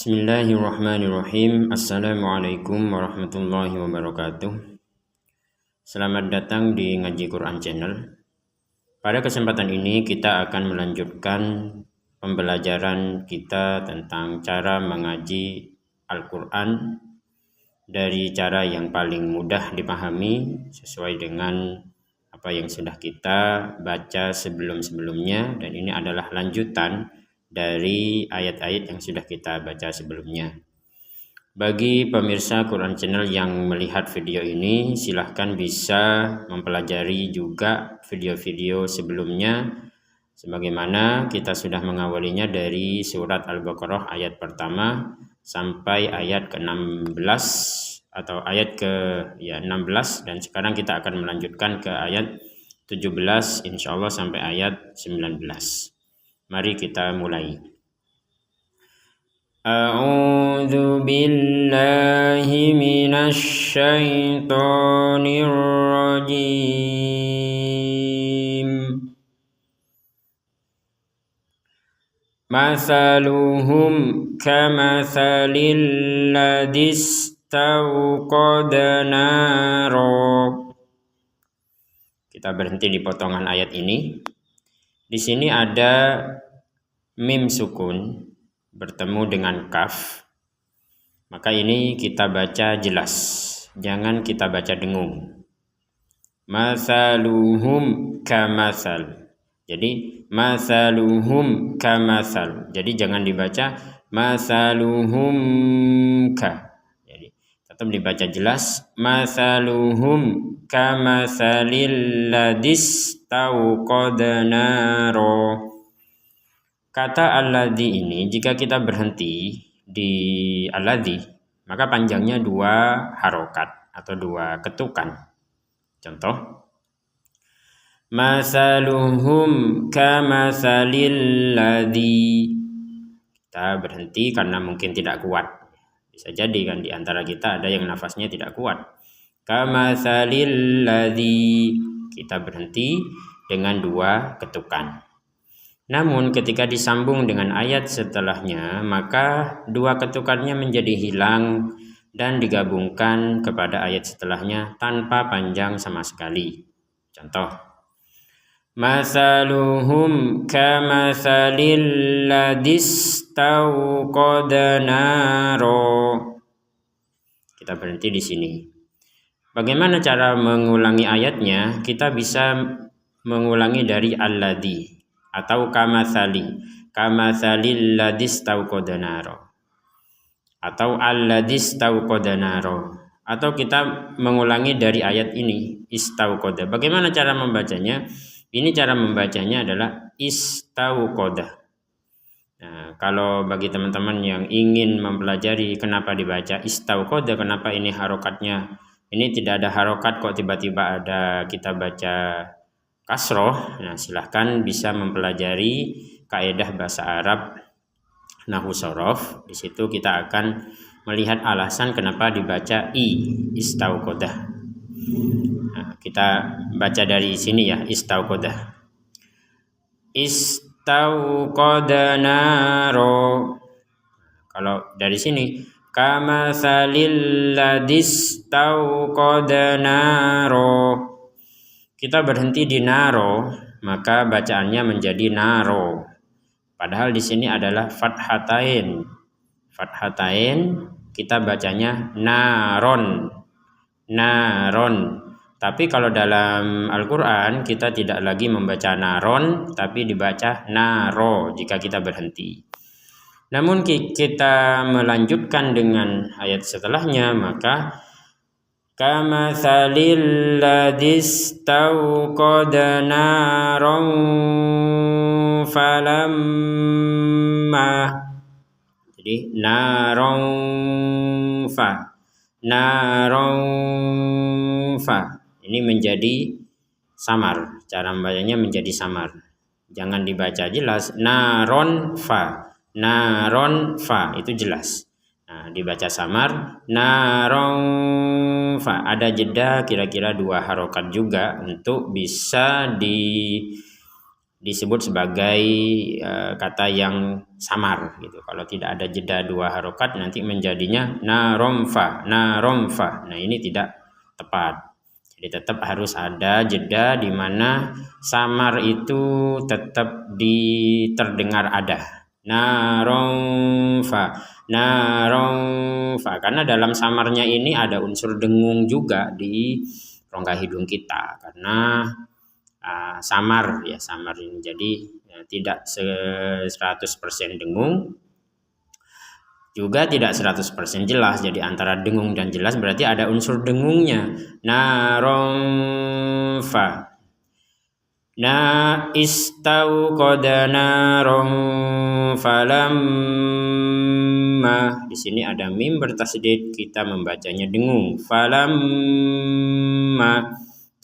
Bismillahirrahmanirrahim. Assalamualaikum warahmatullahi wabarakatuh. Selamat datang di Ngaji Quran Channel. Pada kesempatan ini kita akan melanjutkan pembelajaran kita tentang cara mengaji Al-Quran dari cara yang paling mudah dipahami sesuai dengan apa yang sudah kita baca sebelum-sebelumnya, dan ini adalah lanjutan dari ayat-ayat yang sudah kita baca sebelumnya. Bagi pemirsa Quran Channel yang melihat video ini, silahkan bisa mempelajari juga video-video sebelumnya, sebagaimana kita sudah mengawalinya dari surat Al-Baqarah ayat pertama sampai ayat ke-16 atau ayat ke-16, dan sekarang kita akan melanjutkan ke ayat 17 insyaallah sampai ayat 19. Mari kita mulai. A'udzu billahi minasy syaithanir rajim. Masaluhum kamatsalil ladzi istawqada nara. Kita berhenti di potongan ayat ini. Di sini ada mim sukun bertemu dengan kaf, maka ini kita baca jelas, jangan kita baca dengung. Masaluhum kamasal, jadi masaluhum kamasal, jadi jangan dibaca masaluhum ka, jadi tetap dibaca jelas masaluhum kamasalil ladis tauqada naro. Kata alladzi ini jika kita berhenti di alladzi, maka panjangnya 2 harokat atau 2 ketukan. Contoh, masaluhum kamasalil ladzi. Kita berhenti karena mungkin tidak kuat. Bisa jadi kan di antara kita ada yang nafasnya tidak kuat. Kamasalil ladzi, kita berhenti dengan 2 ketukan. Namun ketika disambung dengan ayat setelahnya, maka 2 ketukannya menjadi hilang dan digabungkan kepada ayat setelahnya tanpa panjang sama sekali. Contoh, masaluhum kamatsalil ladzi istawqada naro. Kita berhenti di sini. Bagaimana cara mengulangi ayatnya? Kita bisa mengulangi dari alladzi atau kamatsalil ladzi istawqada naro, atau alladzi istawqada naro, atau kita mengulangi dari ayat ini istawqada. Bagaimana cara membacanya? Ini cara membacanya adalah istawqada. Nah, kalau bagi teman-teman yang ingin mempelajari kenapa dibaca istawqada, kenapa ini harokatnya ini tidak ada harokat kok tiba-tiba ada kita baca kasroh, nah silahkan bisa mempelajari kaidah bahasa Arab nahwu shorof. Di situ kita akan melihat alasan kenapa dibaca istawqadah. Nah, kita baca dari sini ya, istawqadah. Istawqada naro. Kalau dari sini kamatsalil ladzi istawqada naro, kita berhenti di naro, maka bacaannya menjadi naro. Padahal di sini adalah fathatain. Fathatain kita bacanya naron. Naron. Tapi kalau dalam Al-Qur'an kita tidak lagi membaca naron, tapi dibaca naro jika kita berhenti. Namun kita melanjutkan dengan ayat setelahnya, maka kamatsalil ladzi istawqada naran falamma, jadi naran fa ini menjadi samar, cara membacanya menjadi samar, jangan dibaca jelas naron fa itu jelas. Nah, dibaca samar naron fa, ada jeda kira-kira 2 harokat juga untuk bisa disebut sebagai kata yang samar gitu. Kalau tidak ada jeda 2 harokat nanti menjadinya naromfa. Nah ini tidak tepat. Jadi tetap harus ada jeda di mana samar itu tetap terdengar ada. Naromfa. Karena dalam samarnya ini ada unsur dengung juga di rongga hidung kita karena samar ini, jadi tidak 100% dengung juga tidak 100% jelas, jadi antara dengung dan jelas berarti ada unsur dengungnya. Naromfa na istau qada narom falamma, di sini ada mim bertasydid, kita membacanya dengung. Falamma,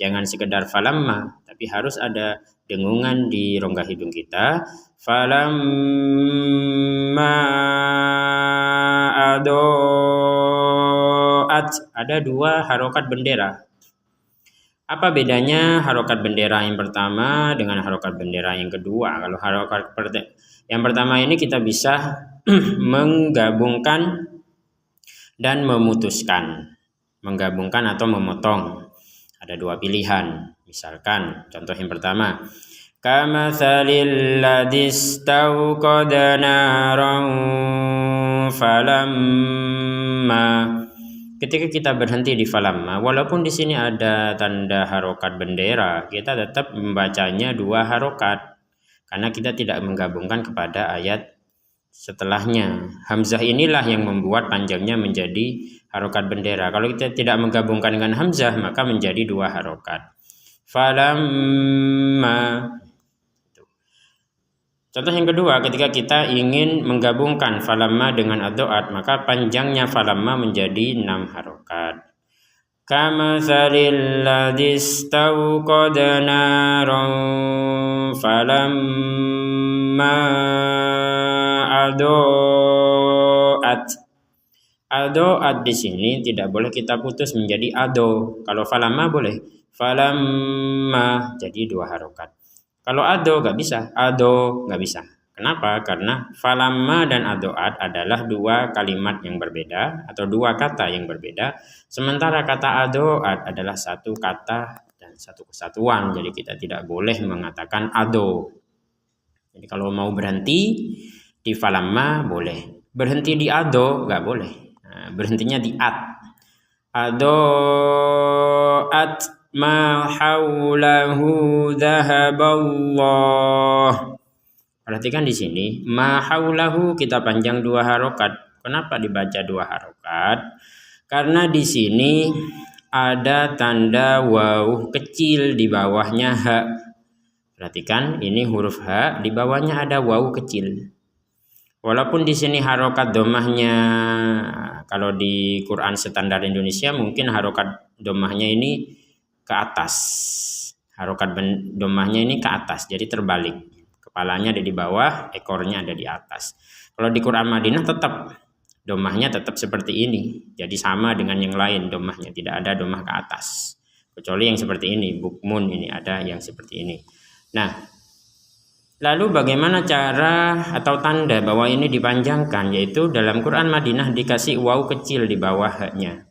jangan sekedar falamma, tapi harus ada dengungan di rongga hidung kita. Falamma adoat, ada 2 harokat bendera. Apa bedanya harokat bendera yang pertama dengan harokat bendera yang kedua? Kalau harokat yang pertama ini kita bisa menggabungkan dan memutuskan, menggabungkan atau memotong. Ada 2 pilihan. Misalkan contoh yang pertama, kamatsalil ladzi istauqada naran falamma. Ketika kita berhenti di falamma, walaupun di sini ada tanda harokat bendera, kita tetap membacanya 2 harokat karena kita tidak menggabungkan kepada ayat setelahnya. Hamzah inilah yang membuat panjangnya menjadi harokat bendera. Kalau kita tidak menggabungkan dengan hamzah, maka menjadi 2 harokat. Falamma. Contoh yang kedua, ketika kita ingin menggabungkan falamma dengan adoat, maka panjangnya falamma menjadi 6 harokat. Kamatsalil ladzi istauqada naran falamma adoat. Adoat di sini tidak boleh kita putus menjadi ado. Kalau falamma boleh. Falamma jadi 2 harokat. Kalau ado nggak bisa, ado nggak bisa. Kenapa? Karena falamma dan adoat adalah 2 kalimat yang berbeda atau 2 kata yang berbeda. Sementara kata adoat adalah 1 kata dan 1 kesatuan. Jadi kita tidak boleh mengatakan ado. Jadi kalau mau berhenti di falamma boleh, berhenti di ado nggak boleh. Nah, berhentinya di at. Adoat ma haulahu dhahaballah. Perhatikan di sini, ma haulahu kita panjang 2 harokat. Kenapa dibaca 2 harokat? Karena di sini ada tanda waw kecil di bawahnya ha. Perhatikan, ini huruf ha, di bawahnya ada waw kecil. Walaupun di sini harokat domahnya, kalau di Quran standar Indonesia mungkin harokat domahnya ini ke atas, harokat domahnya ini ke atas, jadi terbalik, kepalanya ada di bawah, ekornya ada di atas. Kalau di Quran Madinah tetap domahnya tetap seperti ini, jadi sama dengan yang lain domahnya, tidak ada domah ke atas, kecuali yang seperti ini, bukmun ini ada yang seperti ini. Nah, lalu bagaimana cara atau tanda bahwa ini dipanjangkan? Yaitu dalam Quran Madinah dikasih waw kecil di bawahnya,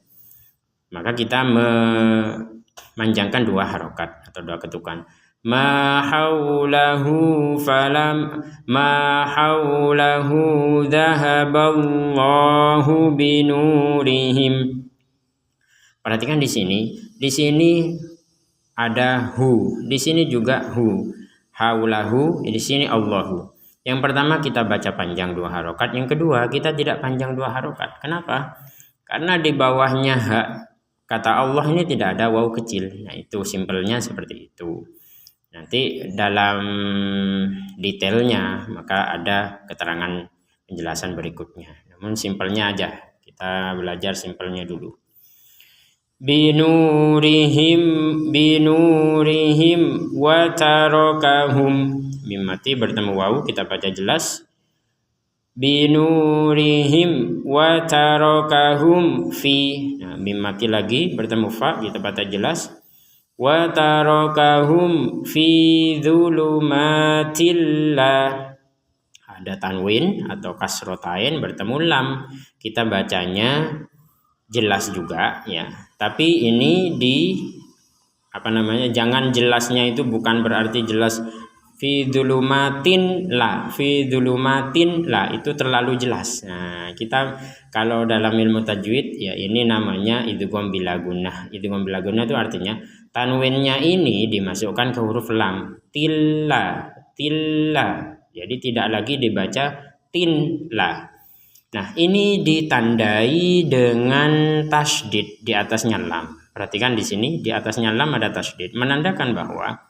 maka kita memanjangkan 2 harokat atau 2 ketukan. Ma haulahu falam ma haulahu dhahaballahu binurihim. Perhatikan di sini ada hu, di sini juga hu. Haulahu, di sini Allahu. Yang pertama kita baca panjang 2 harokat, yang kedua kita tidak panjang 2 harokat. Kenapa? Karena di bawahnya ha, kata Allah ini tidak ada waw kecil. Nah itu simpelnya seperti itu. Nanti dalam detailnya maka ada keterangan penjelasan berikutnya. Namun simpelnya aja, kita belajar simpelnya dulu. Binurihim wa tarakahum. Mim mati bertemu waw, kita baca jelas. Binurihim wa tarakahum fi. Nah, mim mati lagi bertemu fa, kita baca jelas. wa tarakahum fi dzulumatillah. Ada tanwin atau kasrotain bertemu lam, kita bacanya jelas juga ya. Tapi ini jangan jelasnya itu bukan berarti jelas fi dzulumatin la, itu terlalu jelas. Nah, kita kalau dalam ilmu tajwid ya ini namanya idgham bila gunnah. Idgham bila gunnah itu artinya tanwinnya ini dimasukkan ke huruf lam, tilla. Jadi tidak lagi dibaca tinla. Nah, ini ditandai dengan tasydid di atasnya lam. Perhatikan di sini di atasnya lam ada tasydid, menandakan bahwa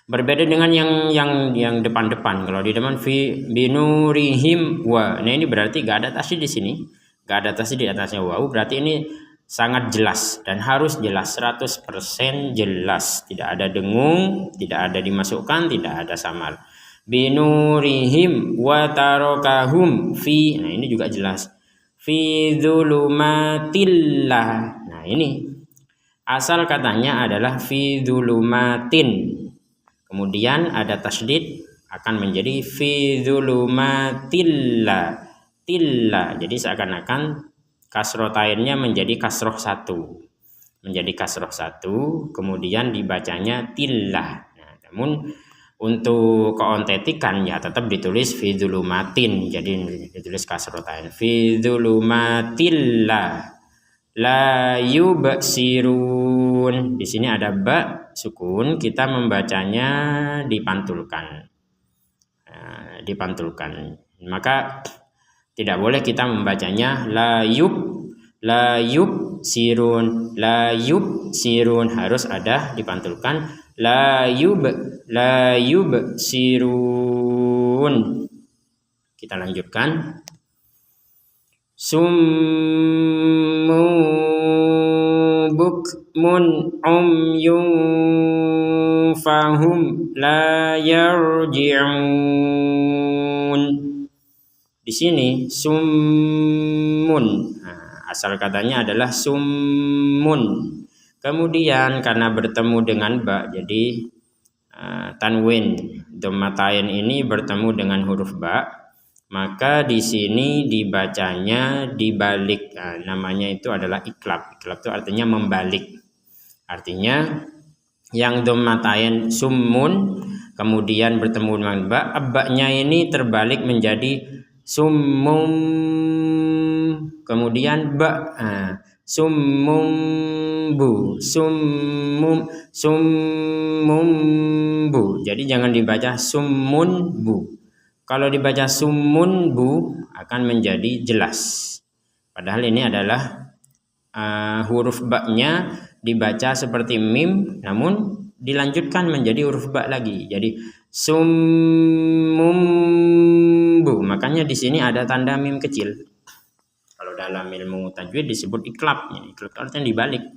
berbeda dengan yang depan-depan. Kalau di depan fi binurihim wa. Nah, ini berarti gak ada tasydid di sini. Gak ada tasydid di atasnya waw, berarti ini sangat jelas dan harus jelas 100% jelas. Tidak ada dengung, tidak ada dimasukkan, tidak ada samar. Binurihim wa tarakahum fi. Nah, ini juga jelas. Fi dzulumatillah. Nah, ini asal katanya adalah fi dzulumatin. Kemudian ada tasydid akan menjadi fi dzulumatillah. Jadi seakan-akan kasrotainnya menjadi kasroh 1. Menjadi kasroh 1, kemudian dibacanya tillah. Nah, namun untuk keontetikan ya tetap ditulis fi dzulumatin, jadi ditulis kasrotain fi dzulumatillah la yubsirun. Di sini ada ba sukun, kita membacanya dipantulkan. Maka tidak boleh kita membacanya la yubsirun, harus ada dipantulkan la yubsirun. Kita lanjutkan. Summu bukmun umyun fahum la yarji'un. Di sini summun, asal katanya adalah summun. Kemudian karena bertemu dengan ba, jadi tanwin dhammatain ini bertemu dengan huruf ba, maka di sini dibacanya dibalik. Namanya itu adalah iklab. Iklab itu artinya membalik. Artinya yang dhammatain summun kemudian bertemu dengan ba, ba-nya ini terbalik menjadi summum, kemudian ba, summumbu. Jadi jangan dibaca summunbu. Kalau dibaca summunbu akan menjadi jelas. Padahal ini adalah huruf ba-nya dibaca seperti mim, namun dilanjutkan menjadi huruf ba lagi. Jadi summumbu. Makanya di sini ada tanda mim kecil. Kalau dalam ilmu tajwid disebut iklab. Iklab artinya dibalik.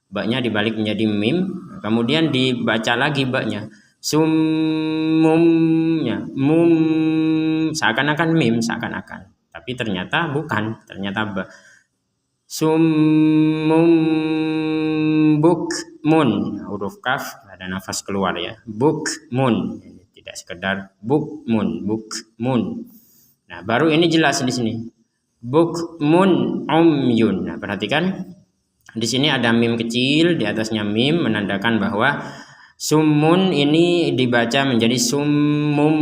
Ba-nya dibalik menjadi mim, kemudian dibaca lagi ba-nya. Summumnya mum, seakan-akan mim, seakan-akan. Tapi ternyata bukan, ternyata ba. Summum bukmun, huruf kaf ada nafas keluar ya. Bukmun, tidak sekedar bukmun. Nah, baru ini jelas di sini. Bukmun umyun. Nah, perhatikan di sini ada mim kecil, di atasnya mim menandakan bahwa summun ini dibaca menjadi summum,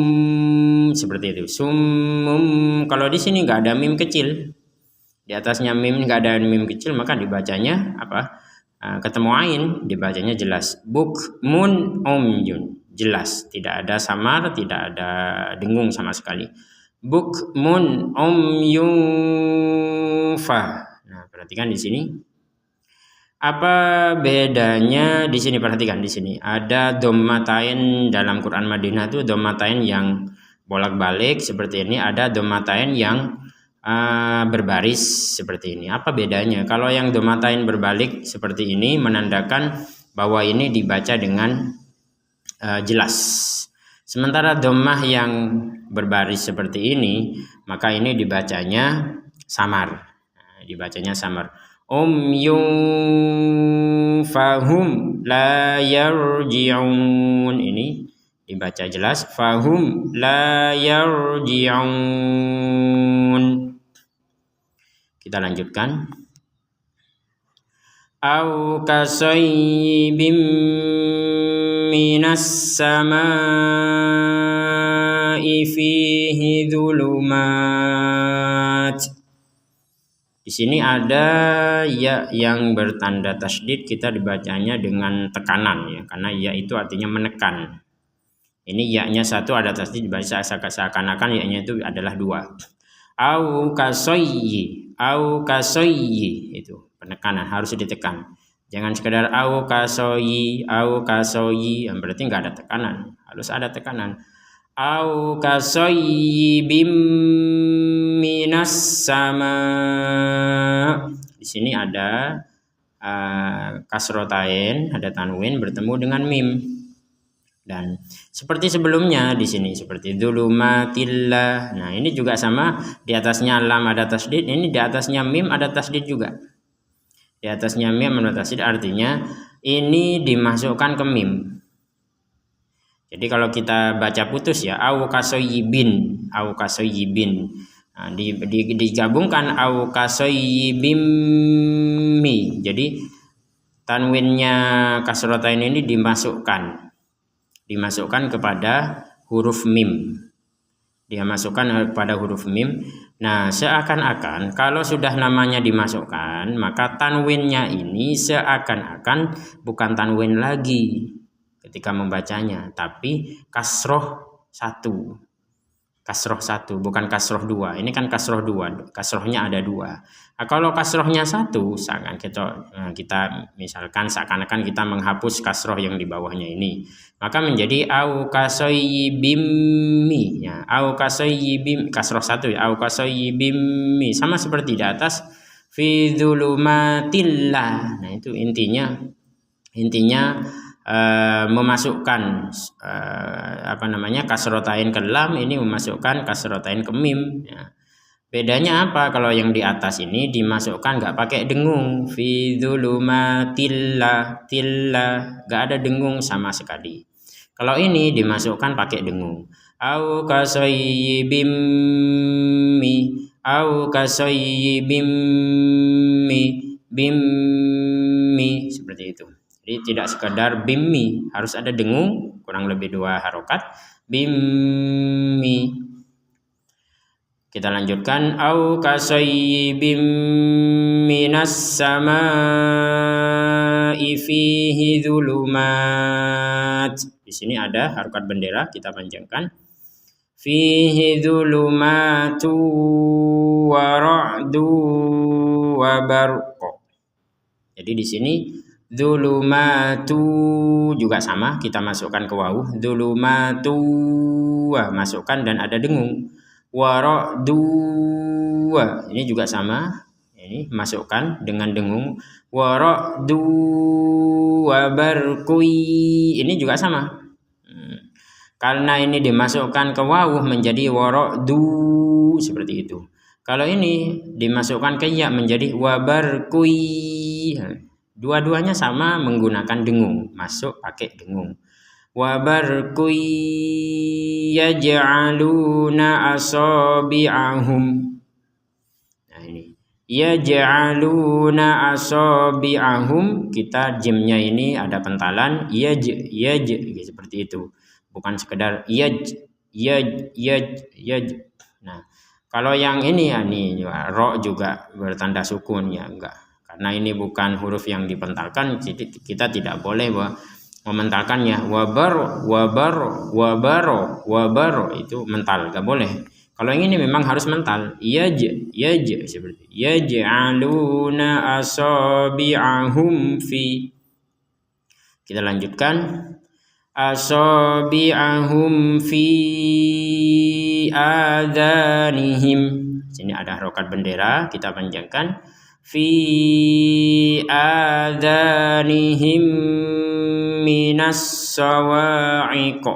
seperti itu. Summum. Kalau di sini nggak ada mim kecil, di atasnya mim nggak ada mim kecil, maka dibacanya apa? Ketemu ain, dibacanya jelas. Bukmun umyun, jelas, tidak ada samar, tidak ada dengung sama sekali. Bukmun umyufa. Nah, perhatikan di sini. Apa bedanya di sini? Perhatikan di sini. Ada dhammatain dalam Quran Madinah itu dhammatain yang bolak-balik seperti ini, ada dhammatain yang berbaris seperti ini. Apa bedanya? Kalau yang dhammatain berbalik seperti ini menandakan bahwa ini dibaca dengan jelas. Sementara dhammah yang berbaris seperti ini, maka ini dibacanya samar. Dibacanya samar. umyun fahum la yarji'un. Ini dibaca jelas, fahum la yarji'un. Kita lanjutkan. Au kasayyibim minas samai fihi dhulumat. Di sini ada ya yang bertanda tasydid, kita dibacanya dengan tekanan ya, karena ya itu artinya menekan. Ini ya-nya satu ada tasydid, dibaca seakan-akan ya-nya itu adalah dua. Au kasayyi, itu penekanan, harus ditekan. Jangan sekedar au kasayyi, yang berarti nggak ada tekanan, harus ada tekanan. Au kasayyibim minas sama. Di sini ada kasrotain, ada tanwin bertemu dengan mim. Dan seperti sebelumnya di sini seperti dzulumatillah. Nah, ini juga sama, di atasnya lam ada tasydid, ini di atasnya mim ada tasydid juga. Di atasnya mim ada tasydid, artinya ini dimasukkan ke mim. Jadi kalau kita baca putus ya, au kasayyibin. Nah, digabungkan au kasayyibim mi. Jadi tanwinnya kasrotain ini dimasukkan kepada huruf mim. Dia masukkan kepada huruf mim. Nah, seakan-akan kalau sudah namanya dimasukkan, maka tanwinnya ini seakan-akan bukan tanwin lagi ketika membacanya, tapi kasroh satu, bukan kasroh dua. Ini kan kasroh dua, kasrohnya ada dua. Nah, kalau kasrohnya satu, kita misalkan seakan-akan kita menghapus kasroh yang di bawahnya ini, maka menjadi au kasayyibimmi ya, au kasayyibim, kasroh satu ya, au kasayyibimmi, sama seperti di atas fi dzulumatillah. Nah, itu intinya memasukkan kasrotain ke lam, ini memasukkan kasrotain ke mim ya. Bedanya apa? Kalau yang di atas ini dimasukkan nggak pakai dengung, fi dzulumatillah, nggak ada dengung sama sekali. Kalau ini dimasukkan pakai dengung, au kasayyibim mi, bimmi, seperti itu. Jadi tidak sekedar bimmi, harus ada dengung, kurang lebih 2 harokat, bimmi. Kita lanjutkan, au kasayyibim minas samai fihi dhulumat. Di sini ada harokat bendera, kita panjangkan. Fihi dhulumatu wa ra'du wa barqa. Jadi di sini dzulumatu juga sama, kita masukkan ke wawu, dzulumatu masukkan dan ada dengung. Wara'du, ini juga sama, ini masukkan dengan dengung. Wara'du wa barqui, ini juga sama. Karena ini dimasukkan ke wawu menjadi wara'du, seperti itu. Kalau ini dimasukkan ke ya menjadi wabarqui. Dua-duanya sama menggunakan dengung, masuk pakai dengung. Wabarqui yaj'aluna asabi'ahum. Nah, ini yaj'aluna asabi'ahum, kita jimnya ini ada pentalan, yaj seperti itu. Bukan sekedar yaj. Nah, kalau yang ini ya nih ro juga bertanda sukun ya, enggak. Karena ini bukan huruf yang dipentalkan, jadi kita tidak boleh mementalkannya. Wabaro itu mental, enggak boleh. Kalau yang ini memang harus mental. Yaj seperti yaj'aluna asabi'ahum fi. Kita lanjutkan. Asabi'ahum fi adanihim. Sini ada harokat bendera, kita panjangkan. Fi adanihim minas sawa'iq.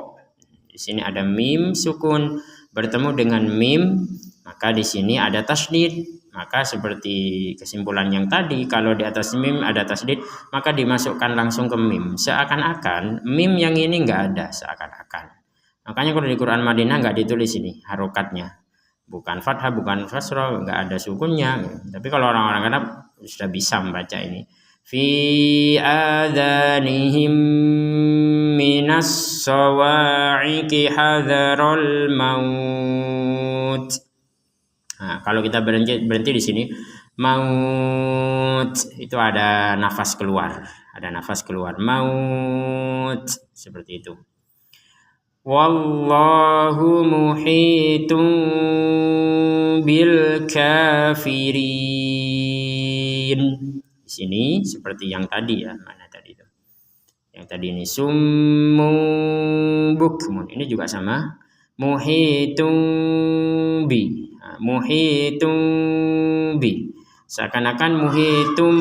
Di sini ada mim sukun bertemu dengan mim, maka di sini ada tasydid. Maka seperti kesimpulan yang tadi, kalau di atas mim ada tasdid, maka dimasukkan langsung ke mim. Seakan-akan mim yang ini nggak ada, seakan-akan. Makanya kalau di Quran Madinah nggak ditulis ini harokatnya, bukan fathah, bukan kasrah, nggak ada sukunnya. Tapi kalau orang-orang Arab sudah bisa membaca ini. Fi adanihim minas sawa'iqi hadharul maut. Nah, kalau kita berhenti di sini, maut itu ada nafas keluar, maut seperti itu. Wallahu muhitun bil kafirin. Di sini seperti yang tadi ya, mana tadi itu? Yang tadi ini summun bukmun. Ini juga sama. Muhitun bi. Muhitum bi, seakan-akan muhitum,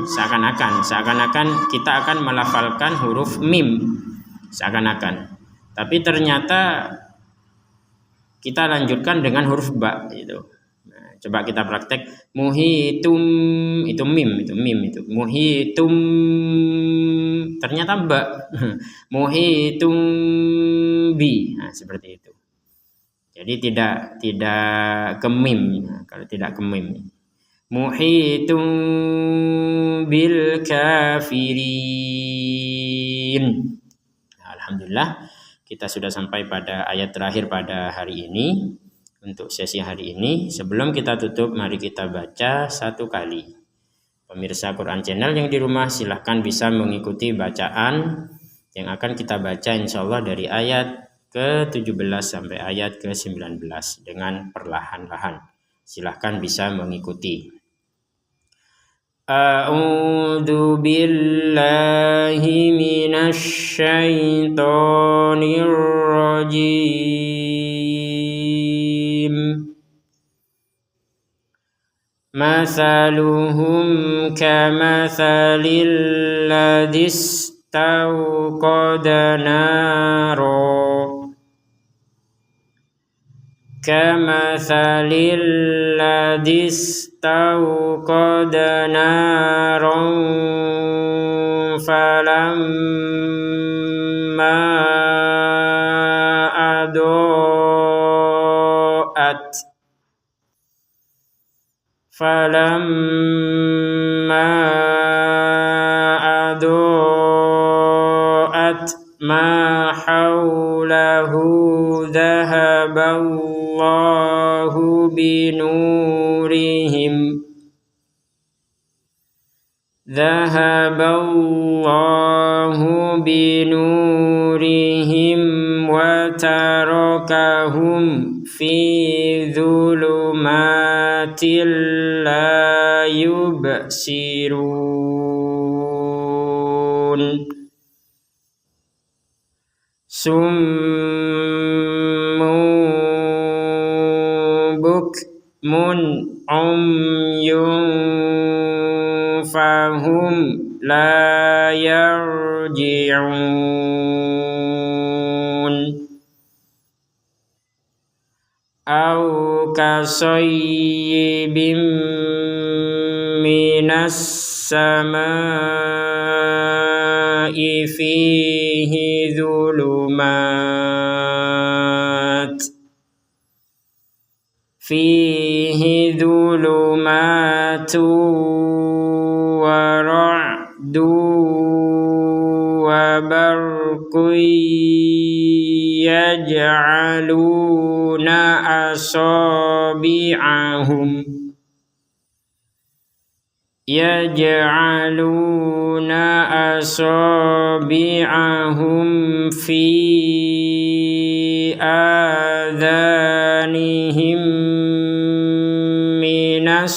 seakan-akan kita akan melafalkan huruf mim, seakan-akan, tapi ternyata kita lanjutkan dengan huruf ba itu. Nah, coba kita praktek muhitum, itu mim, itu muhitum, ternyata ba. Muhitum bi, nah, seperti itu. Jadi tidak kemim, kalau tidak kemim. Muhitum bil kafirin. Alhamdulillah kita sudah sampai pada ayat terakhir pada hari ini. Untuk sesi hari ini, sebelum kita tutup, mari kita baca satu kali. Pemirsa Quran Channel yang di rumah silahkan bisa mengikuti bacaan yang akan kita baca insya Allah dari ayat ke-17 sampai ayat ke-19 dengan perlahan-lahan. Silahkan bisa mengikuti. A'udzu billahi minasy syaithanir rajim. Mathaluhum kamathalil ladzi istawqada naro. Kamathalil ladzi istawqada naran falamma ado'at ma hawlahu dhahaballahu binurihim wa tarakahum fi dhulumatil la yubsirun. Summun bukmun umyun fahum la yarji'un. Au kasayyibim minas samai fihi dhulumatu wa ra'du wa barqu yaj'aluna asabi'ahum fi adhanihim minas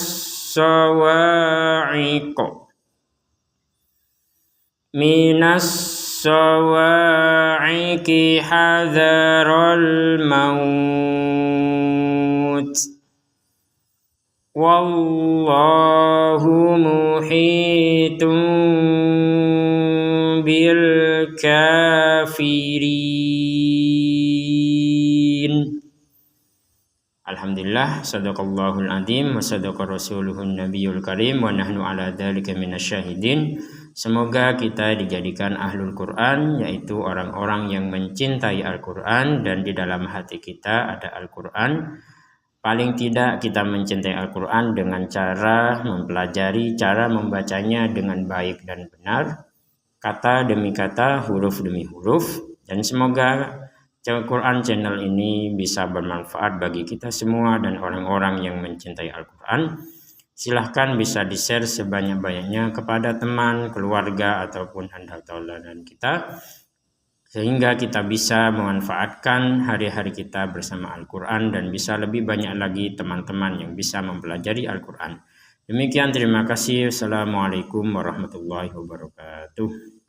sawa'iqi hadharul maut. Wallahu muhitun bil kafirin. Alhamdulillah. Alhamdulillah, sadaqallahul azim wa sadaqa rasuluhun nabiyul karim wa nahnu ala dzalika minasyahidin. Semoga kita dijadikan ahlul Quran, yaitu orang-orang yang mencintai Al-Quran dan di dalam hati kita ada Al-Quran. Paling tidak kita mencintai Al-Quran dengan cara mempelajari, cara membacanya dengan baik dan benar, kata demi kata, huruf demi huruf. Dan semoga Al-Quran channel ini bisa bermanfaat bagi kita semua dan orang-orang yang mencintai Al-Quran. Silahkan bisa di-share sebanyak-banyaknya kepada teman, keluarga, ataupun handal tauladan kita, sehingga kita bisa memanfaatkan hari-hari kita bersama Al-Quran dan bisa lebih banyak lagi teman-teman yang bisa mempelajari Al-Quran. Demikian, terima kasih. Assalamualaikum warahmatullahi wabarakatuh.